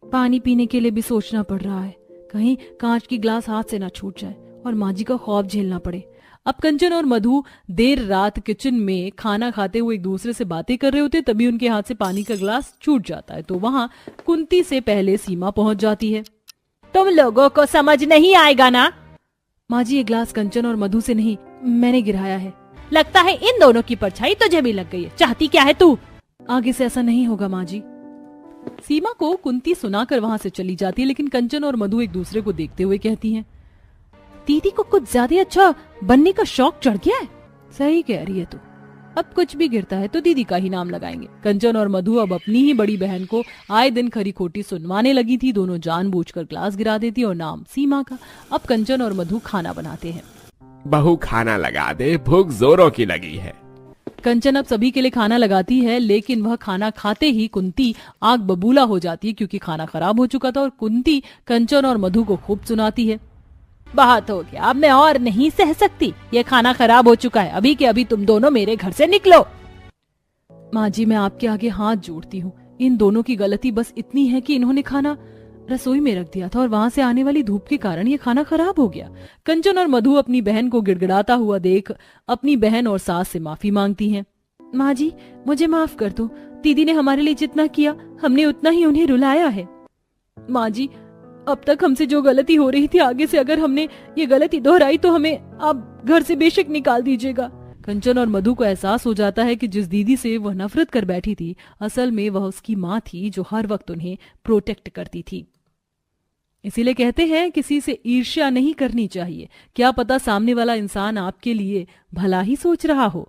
पानी पीने के लिए भी सोचना पड़ रहा है, कहीं कांच की ग्लास हाथ से ना छूट जाए और माँ जी का खौफ झेलना पड़े। अब कंचन और मधु देर रात किचन में खाना खाते हुए एक दूसरे से बातें कर रहे होते, तभी उनके हाथ से पानी का ग्लास छूट जाता है। तो वहां कुंती से पहले सीमा पहुंच जाती है। तुम लोगों को समझ नहीं आएगा ना। माँ जी, ये ग्लास कंचन और मधु से नहीं, मैंने गिराया है। लगता है इन दोनों की परछाई तुझे भी लग गई है। चाहती क्या है तू? आगे से ऐसा नहीं होगा माँ जी। सीमा को कुंती सुनाकर वहां से चली जाती है, लेकिन कंचन और मधु एक दूसरे को देखते हुए कहती हैं, दीदी को कुछ ज्यादा अच्छा बनने का शौक चढ़ गया है। सही कह रही है तू, अब कुछ भी गिरता है तो दीदी का ही नाम लगाएंगे। कंचन और मधु अब अपनी ही बड़ी बहन को आए दिन खरी खोटी सुनवाने लगी थी। दोनों जानबूझकर ग्लास गिरा देती और नाम सीमा का। अब कंचन और मधु खाना बनाते हैं। बहू खाना लगा दे, भूख जोरों की लगी है। कंचन अब सभी के लिए खाना लगाती है, लेकिन वह खाना खाते ही कुंती आग बबूला हो जाती है, क्योंकि खाना खराब हो चुका था। और कुंती कंचन और मधु को खूब सुनाती है, बहुत हो गया, अब मैं और नहीं सह सकती। ये खाना खराब हो चुका है, अभी के अभी तुम दोनों मेरे घर से निकलो। माँ जी, मैं आपके आगे हाथ जोड़ती हूँ। इन दोनों की गलती बस इतनी है कि इन्होंने खाना रसोई में रख दिया था और वहां से आने वाली धूप के कारण ये खाना खराब हो गया। कंचन और मधु अपनी बहन को गिड़गिड़ाता हुआ देख अपनी बहन और सास से माफी मांगती हैं। माँ जी, मुझे माफ कर दो। दीदी ने हमारे लिए जितना किया, हमने उतना ही उन्हें रुलाया है। माँ जी, अब तक हमसे जो गलती हो रही थी, आगे से अगर हमने ये गलती दोहराई तो हमें आप घर से बेशक निकाल दीजिएगा। कंचन और मधु को एहसास हो जाता है कि जिस दीदी से वह नफरत कर बैठी थी, असल में वह उसकी माँ थी, जो हर वक्त उन्हें प्रोटेक्ट करती थी। इसीलिए कहते हैं किसी से ईर्ष्या नहीं करनी चाहिए। क्या पता सामने वाला इंसान आपके लिए भला ही सोच रहा हो।